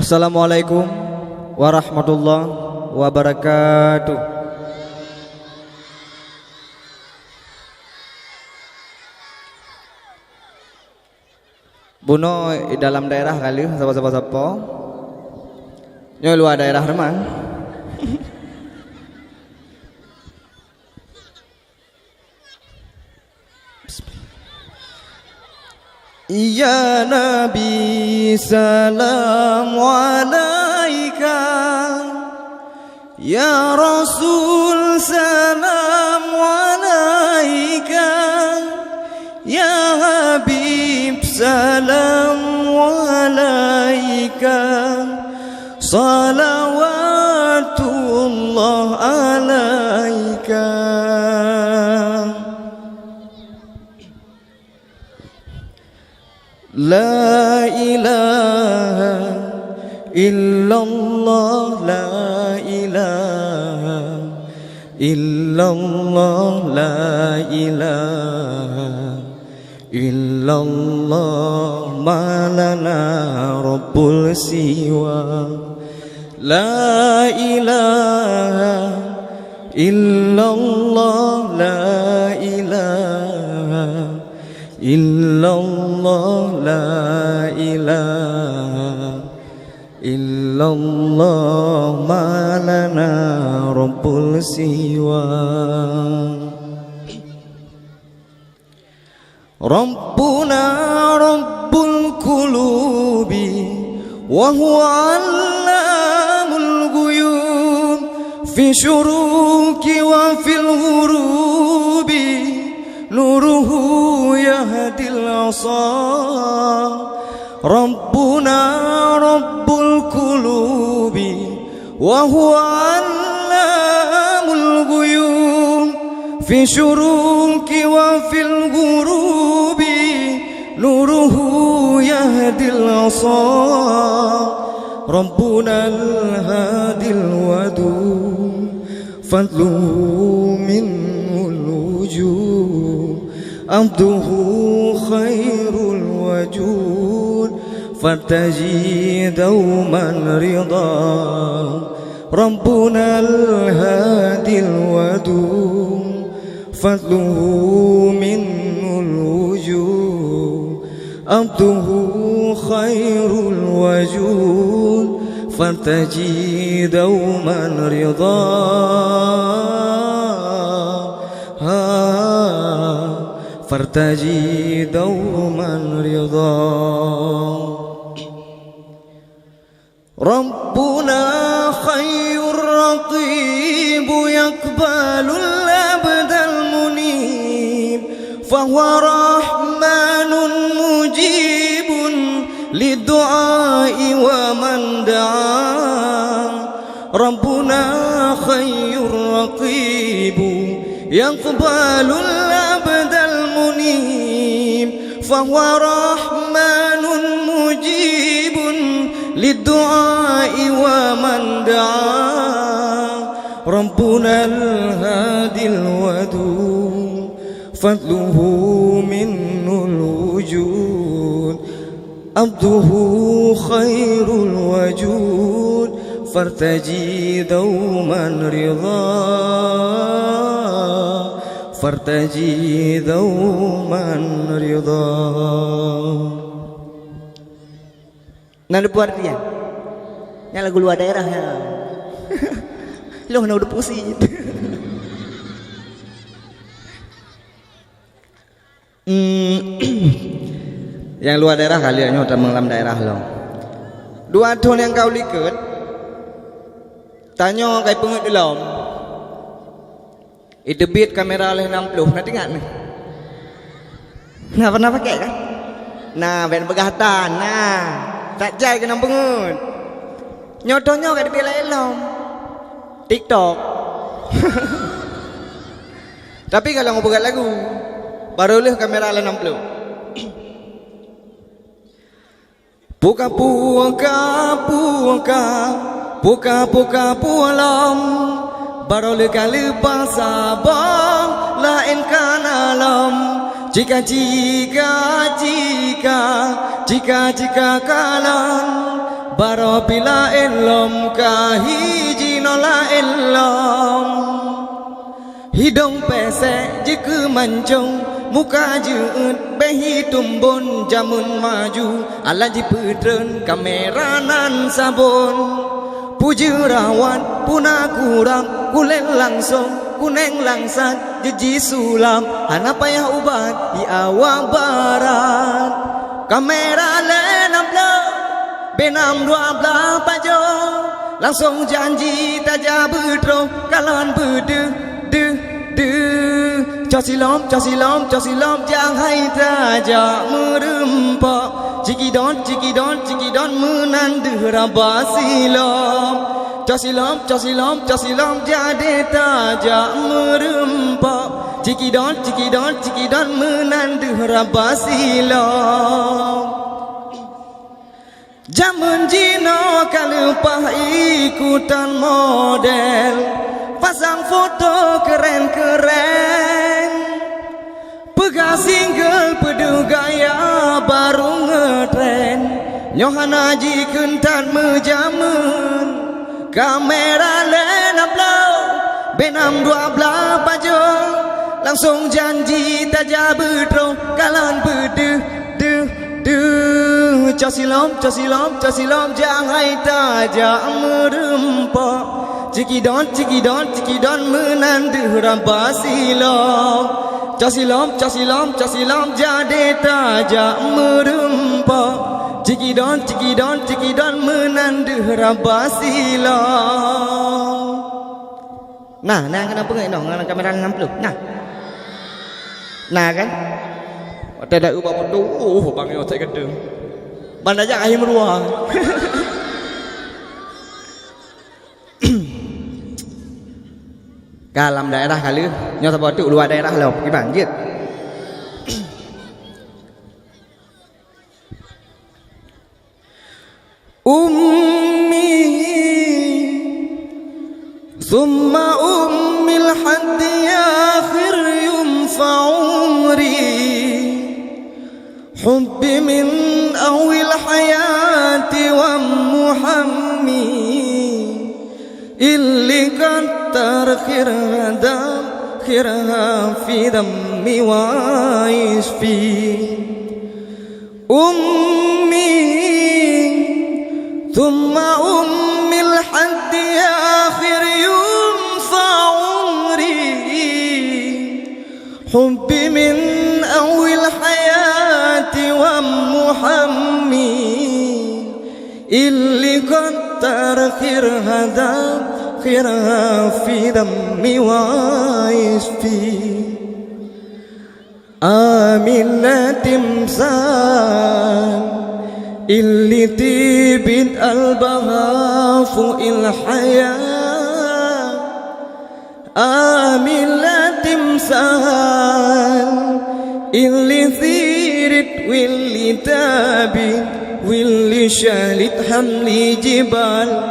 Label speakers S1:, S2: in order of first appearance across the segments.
S1: Assalamualaikum warahmatullahi wabarakatuh. Buno dalam daerah kali siapa-siapa nyo luar daerah remang. Ya Nabi salam alaika, ya Rasul salam alaika, ya Habib salam alaika, salawatullah alaika. La ilaha illallah, la ilaha illallah, la ilaha illallah, malana rabbul siwa. La ilaha illallah, la ilaha illallah, la ilaha illallah, malana rabbul siwa. Rabbuna rabbul qulubi wa huwa allamul ghuyub, fi syuruki wa fil ghurubi nuruhu yahdil asa. Rabbuna rabbul qulubi wa huwa allamul ghuyub, fi syuruki wa fil ghurubi nuruhu yahdil asa. Rabbuna al-hadil wadud, fadluhu minhul wujud, abduhu khairul wajud, fartaji dauman ridha. Rabbuna al-hadil wadud, fadluhu minhul wujud, abduhu khairul wajud, fartaji dauman ridha. Fartaji dauman ridha. Rabbuna khayyur raqib yakbalul abdal munib, fahuwa rahmanun mujibun lidu'ai wa man da'a. Rabbuna khayyur raqib yakbalul abdal munib, fahuwa rahmanun mujibun lidu'ai wa man da'a. Rabbuna al-hadil wadud, fadluhu minhul wujud, abduhu khairul wajud, fartaji dauman ridha. Fartaji dauman ridha. Nanda buat dia yang lagu luar daerah ya. Loh, nak udah pusing. Yang luar daerah kali ya, udah mengelam daerah lo. Dua tahun yang kau liket, tanya kai pengut dalam. Itu beat kamera oleh 60, nanti ingat nih. Nah, pernah pakai kan? Nah, ben begatan, nah. Tak jai kena pengut. Nyotonyo kat dia elom. TikTok. Tapi kalau ngobrol lagu, baru leh kamera ala 60. Puka puka puka puka puka pualam, baru leh kali pasabang lain kanalam. Jika kalan Barapila elom kahiji nola elom hidung pesek jika mancung muka jeut behi tumbun jamun maju ala jiputren kamera nan sabun puji rawat puna kurang kulen langsung kuneng langsat jeji sulam hana payah ubat di awal barat kamera lenam benam 12 pajo langsung janji tak jah berterus kalan berdeh cho silom jangan hai taja merempak cikidon menandu rabasilom cho silom jadi taja merempak cikidon menandu rabasilom Jamun Jino kalupah ikutan model pasang foto keren-keren pegang single pedu gaya baru ngetren nyohana ji kentan mejamun kamera lenap low benam 12 pajo langsung janji tak jah berterus kalan berdeh cho silom jangan hai taja merempak cikidon menandu rabasilom cho silom jadi taja merempak cikidon menandu rabasilom nah kenapa enggak nong kamera ngamplu nah kan ada ubah bodoh bang yo tak kena banyak air meruah kalam daerah kali nyo tak bodoh luar daerah lo pergi banjir ummi summa ummil haddi akhir yumfa umri حبي من أول حياتي ومحمي اللي كتر خيرها في دمي وعايش فيه أمي ثم أمي لحد آخر يوم في عمري حبي من أول حياتي ومحمي اللي كتر خيرها في دمي وعايش فيه آمن تمثال اللي تبين قلبها فوق الحياة آمن تمثال اللي ثيرت واللي تابت واللي شالت حمل جبال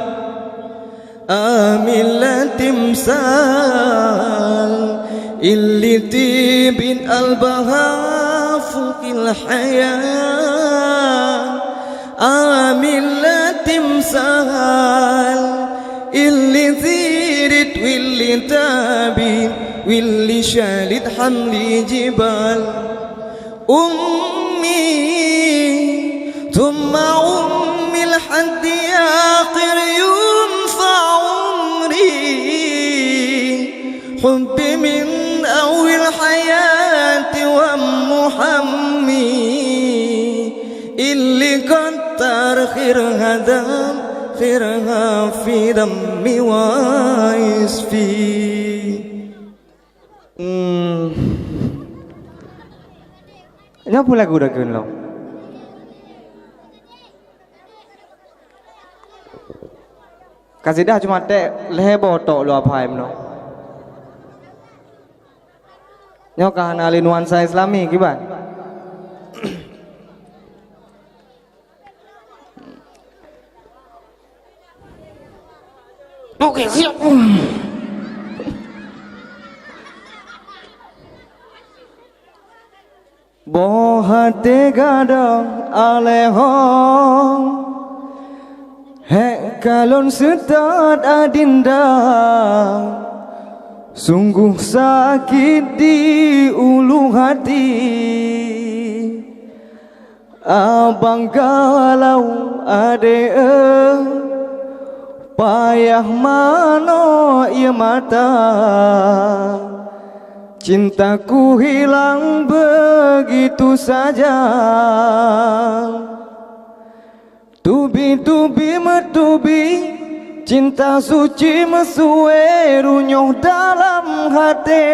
S1: آمن تمثال اللي تبين قلبها فوق الحياة آمن تمثال اللي ثيرت واللي تابت واللي شالت حمل جبال أمي ثم أمي لحد آخر يوم في عمري حبي من أول حياتي ومحمي اللي كتر خيرها في دمي وعايش فيه Kenapa lagu dah kena lo? Kasidah cuma tek leher botok lo apa yang lo? Nyok kahana nuansa Islami kiban? Okey siap. Bohate gada alehong
S2: Hek kalon setat adinda, sungguh sakit di ulu hati. Abang galau ade payah mano ia mata. Cintaku hilang begitu saja. Tubi-tubi metubi, cinta suci mesue runyoh dalam hati.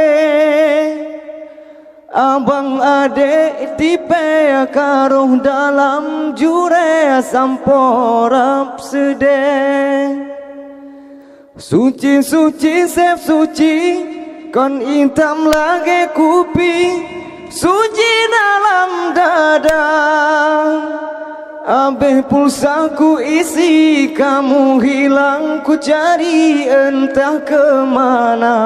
S2: Abang ade tipe karuh dalam jure samporap sedih. Suci-suci sef suci, kon hitam lagi kupi, suci dalam dada. Abeh pulsaku isi, kamu hilang ku cari entah kemana.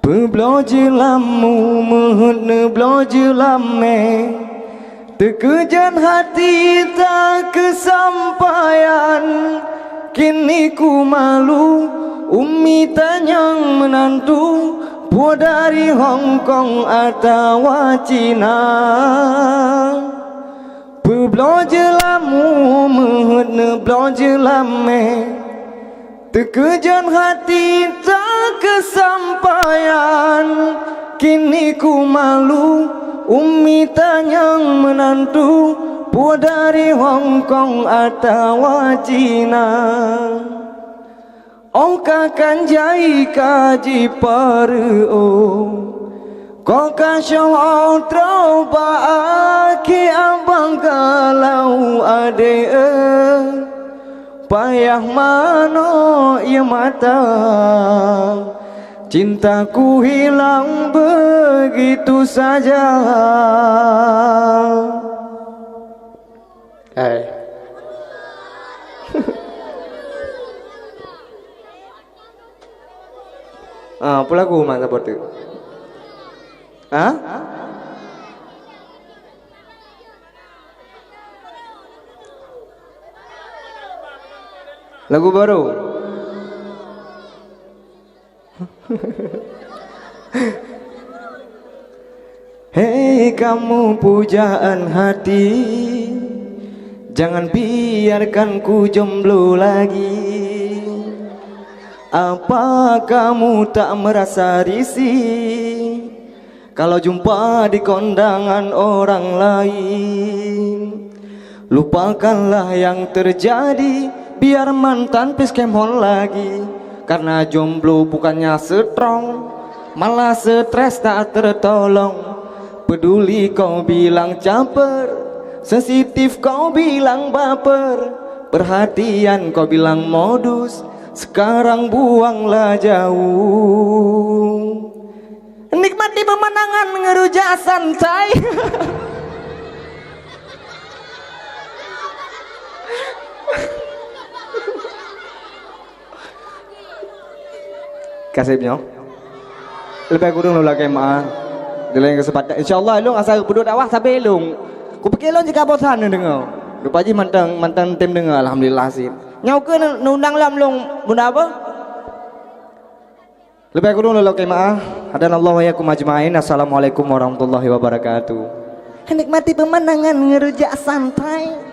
S2: Pebloje lamu mehne bloje lame, terkejan hati tak kesampaian. Kini ku malu, umi tanyang menantu, buah dari Hong Kong atau Cina. Pebloje lamu mehne bloje lame, terkejan hati tak kesampaian. Kini ku malu, umi tanyang menantu, buah dari Hong Kong atau Cina. Ongka kan jai kaji paru, kau kasih troba aki abang galau ade. Payah mano ia mata, cintaku hilang begitu saja. Apa lagu mana seperti itu? Lagu baru. Hei kamu pujaan hati, jangan biarkan ku jomblo lagi. Apa kamu tak merasa risih kalau jumpa di kondangan orang lain? Lupakanlah yang terjadi, biar mantan piskemon lagi. Karena jomblo bukannya strong, malah stres tak tertolong. Peduli kau bilang caper, sensitif kau bilang baper, perhatian kau bilang modus, sekarang buanglah jauh. Nikmati pemandangan ngerujak santai. Kasihnya lebih kurang lu lagi mah di lain kesempatan insyaallah lu asal berdua dakwah sampai lu ku pikir lu jika bosan dengar lupa ji mantan tim dengar alhamdulillah sih nyau ke nundang lam lu bunda apa lebih kurang lu lagi mah hadanallahu wa iyyakum ajmain. Assalamualaikum warahmatullahi wabarakatuh. Nikmati pemandangan ngerujak santai.